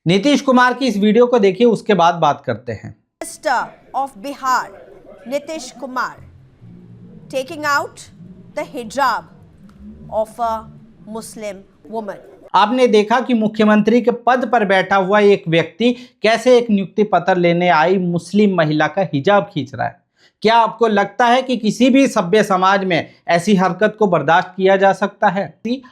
नीतीश कुमार की इस वीडियो को देखिए, उसके बाद बात करते हैं। Minister of Bihar Nitish Kumar taking out the हिजाब ऑफ अ मुस्लिम वुमन। आपने देखा कि मुख्यमंत्री के पद पर बैठा हुआ एक व्यक्ति कैसे एक नियुक्ति पत्र लेने आई मुस्लिम महिला का हिजाब खींच रहा है। क्या आपको लगता है कि किसी भी सभ्य समाज में ऐसी हरकत को बर्दाश्त किया जा सकता है?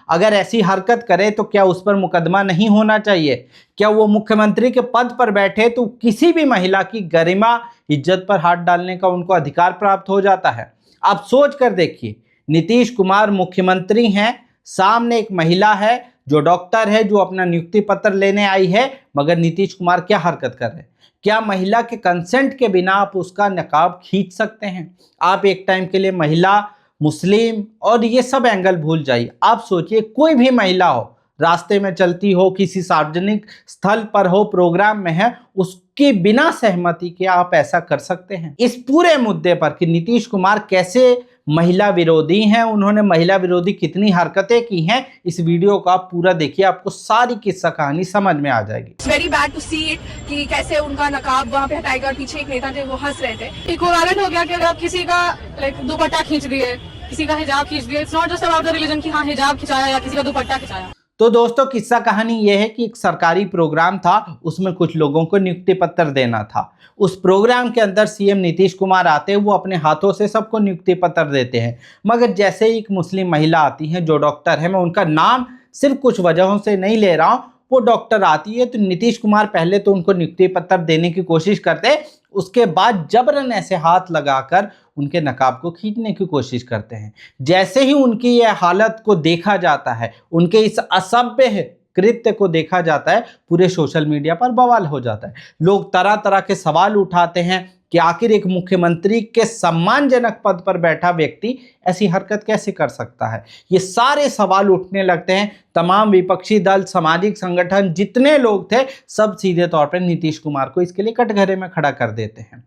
अगर ऐसी हरकत करे तो क्या उस पर मुकदमा नहीं होना चाहिए? क्या वो मुख्यमंत्री के पद पर बैठे तो किसी भी महिला की गरिमा इज्जत पर हाथ डालने का उनको अधिकार प्राप्त हो जाता है? आप सोच कर देखिए, नीतीश कुमार मुख्यमंत्री हैं, सामने एक महिला है जो डॉक्टर है, जो अपना नियुक्ति पत्र लेने आई है, मगर नीतीश कुमार क्या हरकत कर रहे हैं? क्या महिला के कंसेंट के बिना आप उसका नकाब खींच सकते हैं? आप एक टाइम के लिए महिला, मुस्लिम और ये सब एंगल भूल जाइए। आप सोचिए, कोई भी महिला हो, रास्ते में चलती हो, किसी सार्वजनिक स्थल पर हो, प्रोग्राम में है, उसके बिना सहमति के आप ऐसा कर सकते हैं? इस पूरे मुद्दे पर कि नीतीश कुमार कैसे महिला विरोधी हैं, उन्होंने महिला विरोधी कितनी हरकतें की हैं, इस वीडियो को आप पूरा देखिए, आपको सारी किस्सा कहानी समझ में आ जाएगी। Very bad to see it कि कैसे उनका नकाब वहाँ पे हटाएगा। पीछे एक नेता थे, वो हंस रहे थे। इक्विवेलेंट हो गया कि अगर आप किसी का दुपट्टा खींच दिए, किसी का हिजाब खींच दिए, it's not just about the religion कि हाँ हिजाब खिंचाया या किसी का दुपट्टा खिंचाया। तो दोस्तों, किस्सा कहानी यह है कि एक सरकारी प्रोग्राम था, उसमें कुछ लोगों को नियुक्ति पत्र देना था। उस प्रोग्राम के अंदर सीएम नीतीश कुमार आते हैं, वो अपने हाथों से सबको नियुक्ति पत्र देते हैं। मगर जैसे ही एक मुस्लिम महिला आती है जो डॉक्टर है, मैं उनका नाम सिर्फ कुछ वजहों से नहीं ले रहा हूँ, वो डॉक्टर आती है तो नीतीश कुमार पहले तो उनको नियुक्ति पत्र देने की कोशिश करते, उसके बाद जबरन ऐसे हाथ लगाकर उनके नकाब को खींचने की कोशिश करते हैं। जैसे ही उनकी यह हालत को देखा जाता है, उनके इस असभ्य कृत्य को देखा जाता है, पूरे सोशल मीडिया पर बवाल हो जाता है। लोग तरह तरह के सवाल उठाते हैं कि आखिर एक मुख्यमंत्री के सम्मानजनक पद पर बैठा व्यक्ति ऐसी हरकत कैसे कर सकता है। ये सारे सवाल उठने लगते हैं। तमाम विपक्षी दल, सामाजिक संगठन, जितने लोग थे, सब सीधे तौर पर नीतीश कुमार को इसके लिए कटघरे में खड़ा कर देते हैं।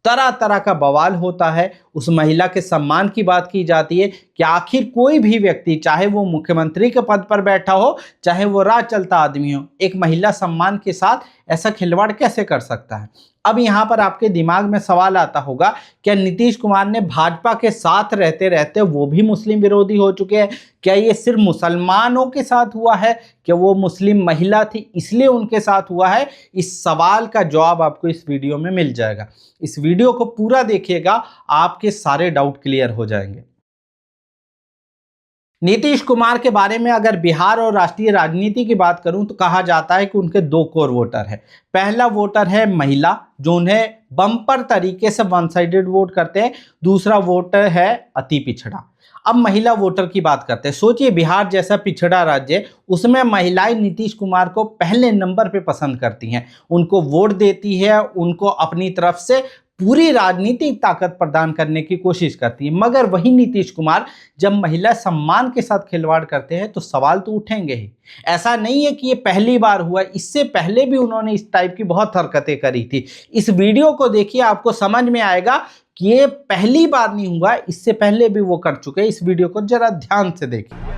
तरह तरह का बवाल होता है, उस महिला के सम्मान की बात की जाती है कि आखिर कोई भी व्यक्ति, चाहे वो मुख्यमंत्री के पद पर बैठा हो, चाहे वो राह चलता आदमी हो, एक महिला सम्मान के साथ ऐसा खिलवाड़ कैसे कर सकता है। अब यहाँ पर आपके दिमाग में सवाल आता होगा, क्या नीतीश कुमार ने भाजपा के साथ रहते रहते वो भी मुस्लिम विरोधी हो चुके हैं? क्या ये सिर्फ मुसलमानों के साथ हुआ है? क्या वो मुस्लिम महिला थी इसलिए उनके साथ हुआ है? इस सवाल का जवाब आपको इस वीडियो में मिल जाएगा। इस वीडियो को पूरा देखिएगा, आपके सारे डाउट क्लियर हो जाएंगे। नीतीश कुमार के बारे में अगर बिहार और राष्ट्रीय राजनीति की बात करूं तो कहा जाता है कि उनके दो कोर वोटर हैं। पहला वोटर है महिला, जो उन्हें बम्पर तरीके से वन साइडेड वोट करते हैं। दूसरा वोटर है अति पिछड़ा। अब महिला वोटर की बात करते हैं। सोचिए, बिहार जैसा पिछड़ा राज्य, उसमें महिलाएं नीतीश कुमार को पहले नंबर पे पसंद करती हैं, उनको वोट देती है, उनको अपनी तरफ से पूरी राजनीतिक ताकत प्रदान करने की कोशिश करती है। मगर वही नीतीश कुमार जब महिला सम्मान के साथ खिलवाड़ करते हैं तो सवाल तो उठेंगे ही। ऐसा नहीं है कि ये पहली बार हुआ, इससे पहले भी उन्होंने इस टाइप की बहुत हरकतें करी थी। इस वीडियो को देखिए, आपको समझ में आएगा कि ये पहली बार नहीं हुआ, इससे पहले भी वो कर चुके हैं। इस वीडियो को जरा ध्यान से देखिए।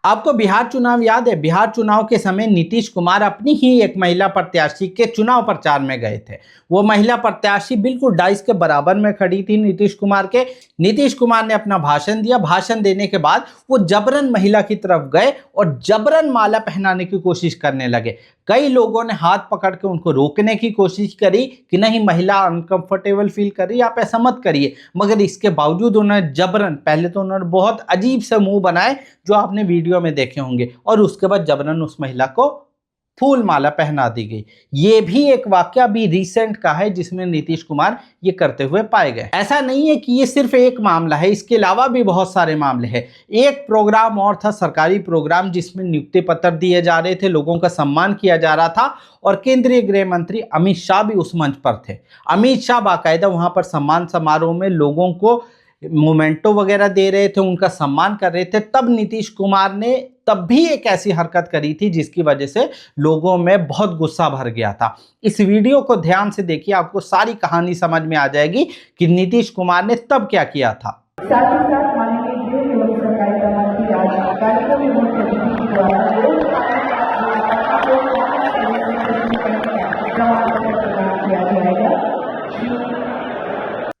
आपको बिहार चुनाव याद है? बिहार चुनाव के समय नीतीश कुमार अपनी ही एक महिला प्रत्याशी के चुनाव प्रचार में गए थे। वो महिला प्रत्याशी बिल्कुल डाइस के बराबर में खड़ी थी नीतीश कुमार के। नीतीश कुमार ने अपना भाषण दिया। भाषण देने के बाद वो जबरन महिला की तरफ गए और जबरन माला पहनाने की कोशिश करने लगे। कई लोगों ने हाथ पकड़ के उनको रोकने की कोशिश करी कि नहीं, महिला अनकंफर्टेबल फील कर रही है, आप ऐसा मत करिए। मगर इसके बावजूद उन्होंने जबरन, पहले तो उन्होंने बहुत अजीब से मुंह बनाए जो आपने वीडियो में देखे होंगे, और उसके बाद जबरन उस महिला को फूल माला पहना दी गई। ये भी एक वाकया भी रिसेंट का है जिसमें नीतीश कुमार ये करते हुए पाए गए। ऐसा नहीं है कि ये सिर्फ एक मामला है, इसके अलावा भी बहुत सारे मामले हैं। एक प्रोग्राम और था, सरकारी प्रोग्राम, जिसमें नियुक्ति पत्र दिए जा रहे थे, लोगों का सम्मान किया जा रहा था, और केंद्रीय गृह मंत्री अमित शाह भी उस मंच पर थे। अमित शाह बाकायदा वहां पर सम्मान समारोह में लोगों को मोमेंटो वगैरह दे रहे थे, उनका सम्मान कर रहे थे, तब नीतीश कुमार ने तब भी एक ऐसी हरकत करी थी जिसकी वजह से लोगों में बहुत गुस्सा भर गया था। इस वीडियो को ध्यान से देखिए, आपको सारी कहानी समझ में आ जाएगी कि नीतीश कुमार ने तब क्या किया था। साथ ही साथ माननीय गृह एवं सहकारिता मंत्री आज कार्यक्रम एवं प्रौद्योगिकी द्वारा प्रदान किया जाएगा।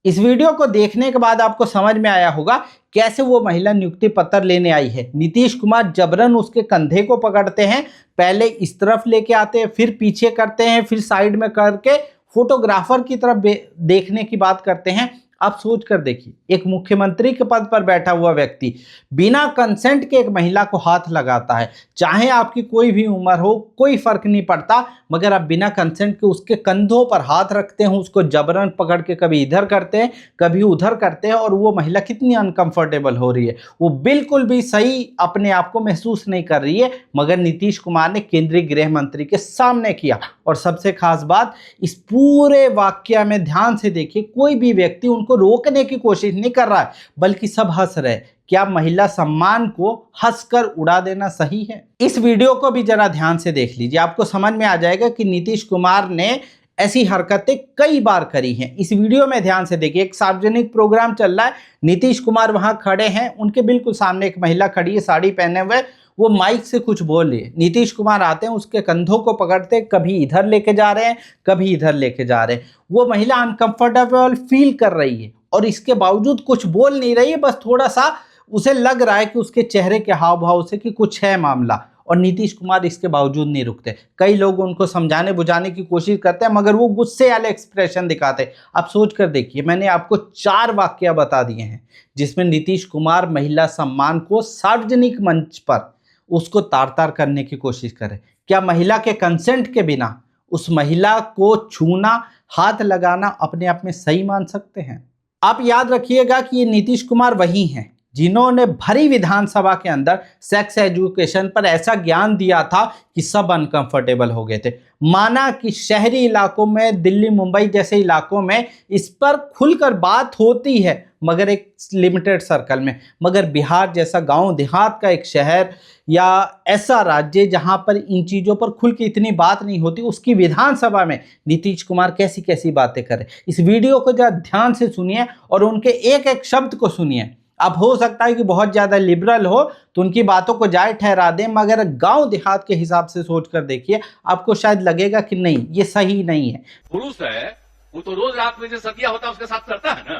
इस वीडियो को देखने के बाद आपको समझ में आया होगा कैसे वो महिला नियुक्ति पत्र लेने आई है। नीतीश कुमार जबरन उसके कंधे को पकड़ते हैं, पहले इस तरफ लेके आते हैं, फिर पीछे करते हैं, फिर साइड में करके फोटोग्राफर की तरफ देखने की बात करते हैं। आप सोच कर देखिए, एक मुख्यमंत्री के पद पर बैठा हुआ व्यक्ति बिना कंसेंट के एक महिला को हाथ लगाता है। चाहे आपकी कोई भी उम्र हो, कोई फर्क नहीं पड़ता, मगर आप बिना कंसेंट के उसके कंधों पर हाथ रखते हैं, उसको जबरन पकड़ के कभी इधर करते हैं, कभी उधर करते हैं, और वो महिला कितनी अनकंफर्टेबल हो रही है। वो बिल्कुल भी सही अपने आप को महसूस नहीं कर रही है, मगर नीतीश कुमार ने केंद्रीय गृह मंत्री के सामने किया। और सबसे खास बात, इस पूरे वाक्य में ध्यान से देखिए, कोई भी व्यक्ति उनको रोकने की कोशिश नहीं कर रहा है, बल्कि सब हंस रहे। क्या महिला सम्मान को हंसकर उड़ा देना सही है? इस वीडियो को भी जरा ध्यान से देख लीजिए, आपको समझ में आ जाएगा कि नीतीश कुमार ने ऐसी हरकतें कई बार करी हैं। इस वीडियो में ध्यान से देखिए, एक सार्वजनिक प्रोग्राम चल रहा है, नीतीश कुमार वहां खड़े हैं, उनके बिल्कुल सामने एक महिला खड़ी है साड़ी पहने हुए, वो माइक से कुछ बोल रही है। नीतीश कुमार आते हैं, उसके कंधों को पकड़ते, कभी इधर लेके जा रहे हैं, कभी इधर लेके जा रहे हैं। वो महिला अनकंफर्टेबल फील कर रही है और इसके बावजूद कुछ बोल नहीं रही है, बस थोड़ा सा उसे लग रहा है कि उसके चेहरे के हाव भाव से कि कुछ है मामला, और नीतीश कुमार इसके बावजूद नहीं रुकते। कई लोग उनको समझाने बुझाने की कोशिश करते हैं, मगर वो गुस्से वाले एक्सप्रेशन दिखाते। आप सोच कर देखिए, मैंने आपको 4 वाक्य बता दिए हैं जिसमें नीतीश कुमार महिला सम्मान को सार्वजनिक मंच पर उसको तार तार करने की कोशिश करे। क्या महिला के कंसेंट के बिना उस महिला को छूना, हाथ लगाना अपने आप में सही मान सकते हैं? आप याद रखिएगा कि ये नीतीश कुमार वही हैं जिन्होंने भरी विधानसभा के अंदर सेक्स एजुकेशन पर ऐसा ज्ञान दिया था कि सब अनकंफर्टेबल हो गए थे। माना कि शहरी इलाकों में, दिल्ली मुंबई जैसे इलाकों में इस पर खुलकर बात होती है, मगर एक लिमिटेड सर्कल में। मगर बिहार जैसा गांव देहात का एक शहर या ऐसा राज्य जहां पर इन चीज़ों पर खुल के इतनी बात नहीं होती, उसकी विधानसभा में नीतीश कुमार कैसी कैसी बातें करें। इस वीडियो को जरा ध्यान से सुनिए और उनके एक एक शब्द को सुनिए। अब हो सकता है कि बहुत ज़्यादा लिबरल हो तो उनकी बातों को जायज़ ठहरा दें, मगर गांव देहात के हिसाब से सोच कर देखिए, आपको शायद लगेगा कि नहीं, ये सही नहीं है। पुरुष है वो तो रोज रात में जो सदिया होता है उसके साथ करता है ना,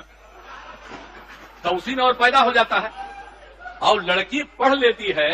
तो उसी में और पैदा हो जाता है। और लड़की पढ़ लेती है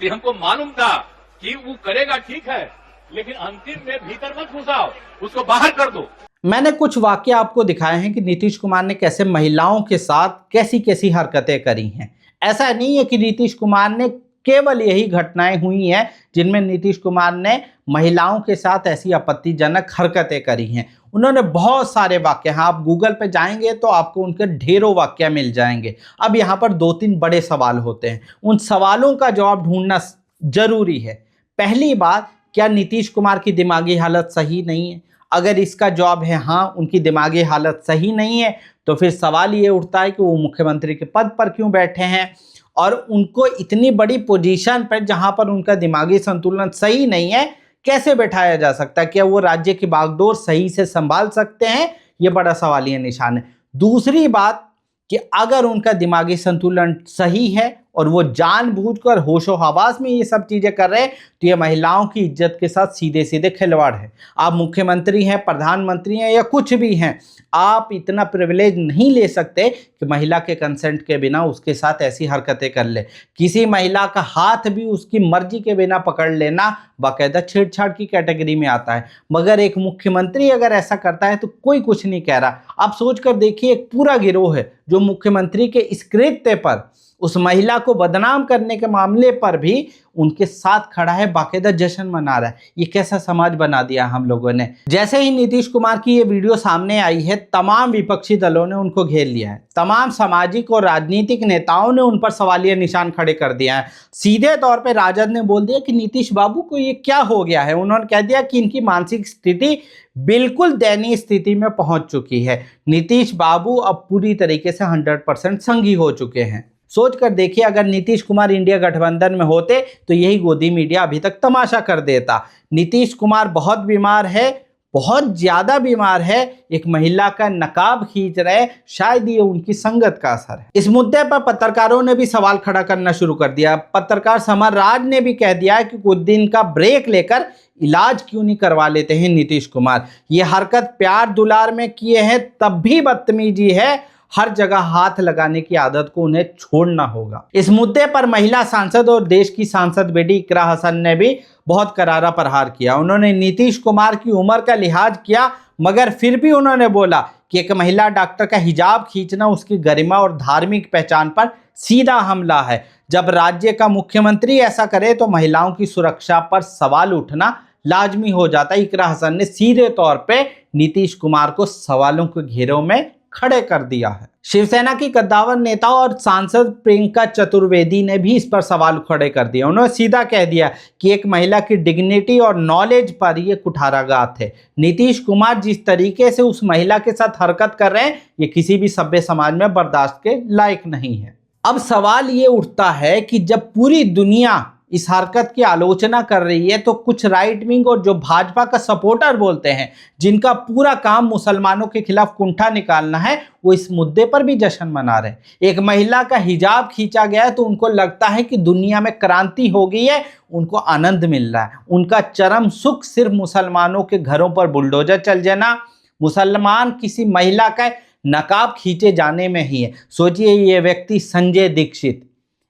कि हमको मालूम था कि वो करेगा, ठीक है, लेकिन अंतिम में भीतर मत घुसाओ, उसको बाहर कर दो। मैंने कुछ वाक्य आपको दिखाए हैं कि नीतीश कुमार ने कैसे महिलाओं के साथ कैसी कैसी हरकतें करी हैं। ऐसा नहीं है कि नीतीश कुमार ने केवल यही घटनाएं हुई हैं जिनमें नीतीश कुमार ने महिलाओं के साथ ऐसी आपत्तिजनक हरकतें करी हैं। उन्होंने बहुत सारे वाक्य हैं, आप गूगल पे जाएंगे तो आपको उनके ढेरों वाक्य मिल जाएंगे। अब यहाँ पर 2-3 बड़े सवाल होते हैं, उन सवालों का जवाब ढूंढना जरूरी है। पहली बात, क्या नीतीश कुमार की दिमागी हालत सही नहीं है? अगर इसका जवाब है हाँ, उनकी दिमागी हालत सही नहीं है, तो फिर सवाल ये उठता है कि वो मुख्यमंत्री के पद पर क्यों बैठे हैं, और उनको इतनी बड़ी पोजीशन पर जहां पर उनका दिमागी संतुलन सही नहीं है कैसे बैठाया जा सकता है? क्या वो राज्य की बागडोर सही से संभाल सकते हैं? ये बड़ा सवालिया निशान है। दूसरी बात कि अगर उनका दिमागी संतुलन सही है और वो जानबूझकर होशो हवास में ये सब चीज़ें कर रहे हैं, तो ये महिलाओं की इज्जत के साथ सीधे सीधे खिलवाड़ है। आप मुख्यमंत्री हैं, प्रधानमंत्री हैं या कुछ भी हैं, आप इतना प्रिविलेज नहीं ले सकते कि महिला के कंसेंट के बिना उसके साथ ऐसी हरकतें कर ले। किसी महिला का हाथ भी उसकी मर्जी के बिना पकड़ लेना बाकायदा छेड़छाड़ की कैटेगरी में आता है, मगर एक मुख्यमंत्री अगर ऐसा करता है तो कोई कुछ नहीं कह रहा। आप सोच कर देखिए, एक पूरा गिरोह है जो मुख्यमंत्री के इस कृत्य पर उस महिला को बदनाम करने के मामले पर भी उनके साथ खड़ा है, बाकायदा जश्न मना रहा है। ये कैसा समाज बना दिया हम लोगों ने। जैसे ही नीतीश कुमार की ये वीडियो सामने आई है, तमाम विपक्षी दलों ने उनको घेर लिया है। तमाम सामाजिक और राजनीतिक नेताओं ने उन पर सवालिया निशान खड़े कर दिया है। सीधे तौर पे राजद ने बोल दिया कि नीतीश बाबू को ये क्या हो गया है। उन्होंने कह दिया कि इनकी मानसिक स्थिति बिल्कुल दयनीय स्थिति में पहुंच चुकी है। नीतीश बाबू अब पूरी तरीके से 100% संघी हो चुके हैं। सोच कर देखिए, अगर नीतीश कुमार इंडिया गठबंधन में होते तो यही गोदी मीडिया अभी तक तमाशा कर देता। नीतीश कुमार बहुत बीमार है, बहुत ज्यादा बीमार है। एक महिला का नकाब खींच रहे, शायद ये उनकी संगत का असर है। इस मुद्दे पर पत्रकारों ने भी सवाल खड़ा करना शुरू कर दिया। पत्रकार समर राज ने भी कह दिया कि कुछ दिन का ब्रेक लेकर इलाज क्यों नहीं करवा लेते हैं नीतीश कुमार। ये हरकत प्यार दुलार में किए हैं तब भी बदतमीजी है। हर जगह हाथ लगाने की आदत को उन्हें छोड़ना होगा। इस मुद्दे पर महिला सांसद और देश की सांसद बेटी इकरा हसन ने भी बहुत करारा प्रहार किया। उन्होंने नीतीश कुमार की उम्र का लिहाज किया, मगर फिर भी उन्होंने बोला कि एक महिला डॉक्टर का हिजाब खींचना उसकी गरिमा और धार्मिक पहचान पर सीधा हमला है। जब राज्य का मुख्यमंत्री ऐसा करे तो महिलाओं की सुरक्षा पर सवाल उठना लाजमी हो जाता है। इकरा हसन ने सीधे तौर पे नीतीश कुमार को सवालों के घेरों में खड़े कर दिया है। शिवसेना की कद्दावर नेता और सांसद प्रियंका चतुर्वेदी ने भी इस पर सवाल खड़े कर दिए। उन्होंने सीधा कह दिया कि एक महिला की डिग्निटी और नॉलेज पर यह कुठाराघात है। नीतीश कुमार जिस तरीके से उस महिला के साथ हरकत कर रहे हैं, ये किसी भी सभ्य समाज में बर्दाश्त के लायक नहीं है। अब सवाल ये उठता है कि जब पूरी दुनिया इस हरकत की आलोचना कर रही है तो कुछ राइट विंग और जो भाजपा का सपोर्टर बोलते हैं, जिनका पूरा काम मुसलमानों के खिलाफ कुंठा निकालना है, वो इस मुद्दे पर भी जश्न मना रहे हैं। एक महिला का हिजाब खींचा गया है तो उनको लगता है कि दुनिया में क्रांति हो गई है, उनको आनंद मिल रहा है। उनका चरम सुख सिर्फ मुसलमानों के घरों पर बुलडोजर चल जाना, मुसलमान किसी महिला का नकाब खींचे जाने में ही है। सोचिए, ये व्यक्ति संजय दीक्षित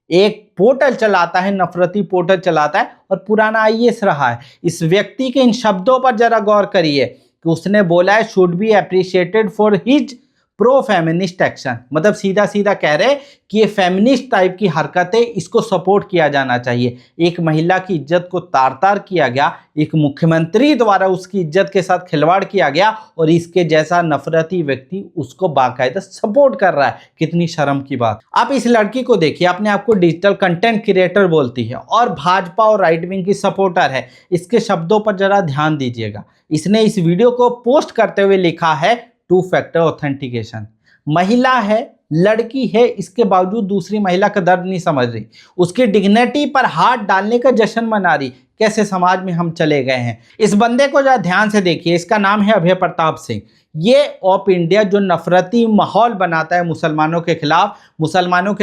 एक पोर्टल चलाता है, नफरती पोर्टल चलाता है और पुराना आईएएस रहा है। इस व्यक्ति के इन शब्दों पर जरा गौर करिए कि उसने बोला है should be appreciated for his pro feminist action. मतलब सीधा सीधा कह रहे कि ये फेमिनिस्ट टाइप की हरकत है, इसको सपोर्ट किया जाना चाहिए। एक महिला की इज्जत को तार तार किया गया, एक मुख्यमंत्री द्वारा उसकी इज्जत के साथ खिलवाड़ किया गया और इसके जैसा नफरती व्यक्ति उसको बाकायदा सपोर्ट कर रहा है। कितनी शर्म की बात। आप इस लड़की को देखिए, अपने आप को डिजिटल कंटेंट क्रिएटर बोलती है और भाजपा और राइट विंग की सपोर्टर है। इसके शब्दों पर जरा ध्यान दीजिएगा। इसने इस वीडियो को पोस्ट करते हुए लिखा है 2 फैक्टर ऑथेंटिकेशन। महिला है, लड़की है, इसके बावजूद दूसरी महिला का दर्द नहीं समझ रही, उसकी डिग्निटी पर हाथ डालने का जश्न मना रही। कैसे समाज में हम चले गए हैं। इस बंदे को जरा ध्यान से देखिए, इसका नाम है अभय प्रताप सिंह। ये ऑप इंडिया जो नफरती माहौल बनाता है मुसलमानों के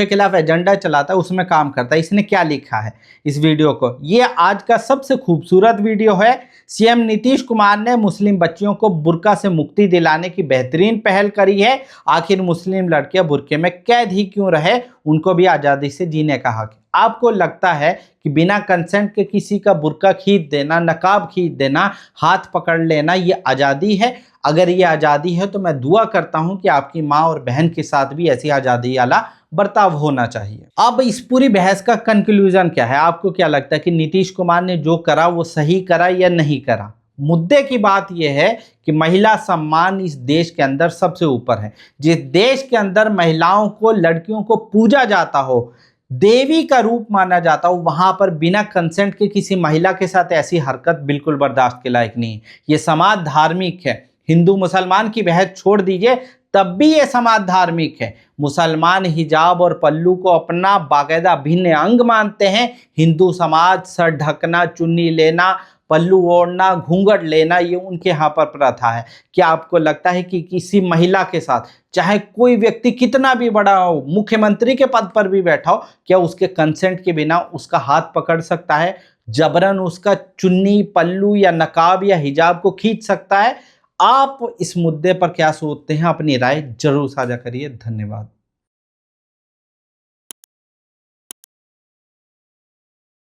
खिलाफ एजेंडा चलाता है, उसमें काम करता है। इसने क्या लिखा है इस वीडियो को, ये आज का सबसे खूबसूरत वीडियो है। सीएम नीतीश कुमार ने मुस्लिम बच्चियों को बुर्का से मुक्ति दिलाने की बेहतरीन पहल करी है। आखिर मुस्लिम लड़कियां बुर्के में कैद ही क्यों रहे, उनको भी आज़ादी से जीने का हक है। आपको लगता है कि बिना कंसेंट के किसी का बुर्का खींच देना, नकाब खींच देना, हाथ पकड़ लेना, ये आज़ादी है? अगर ये आज़ादी है तो मैं दुआ करता हूं कि आपकी माँ और बहन के साथ भी ऐसी आज़ादी वाला बर्ताव होना चाहिए। अब इस पूरी बहस का कंक्लूजन क्या है? आपको क्या लगता है कि नीतीश कुमार ने जो करा वो सही करा या नहीं करा? मुद्दे की बात यह है कि महिला सम्मान इस देश के अंदर सबसे ऊपर है। जिस देश के अंदर महिलाओं को, लड़कियों को पूजा जाता हो, देवी का रूप माना जाता हो, वहां पर बिना कंसेंट के किसी महिला के साथ ऐसी हरकत बिल्कुल बर्दाश्त के लायक नहीं है। ये समाज धार्मिक है। हिंदू मुसलमान की बहस छोड़ दीजिए, तब भी ये समाज धार्मिक है। मुसलमान हिजाब और पल्लू को अपना बाकायदा अभिन्न अंग मानते हैं। हिंदू समाज सर ढकना, चुन्नी लेना, पल्लू ओढ़ना, घूंघट लेना, ये उनके यहाँ पर प्रथा है। क्या आपको लगता है कि किसी महिला के साथ, चाहे कोई व्यक्ति कितना भी बड़ा हो, मुख्यमंत्री के पद पर भी बैठा हो, क्या उसके कंसेंट के बिना उसका हाथ पकड़ सकता है, जबरन उसका चुन्नी, पल्लू या नकाब या हिजाब को खींच सकता है? आप इस मुद्दे पर क्या सोचते हैं? अपनी राय जरूर साझा करिए। धन्यवाद।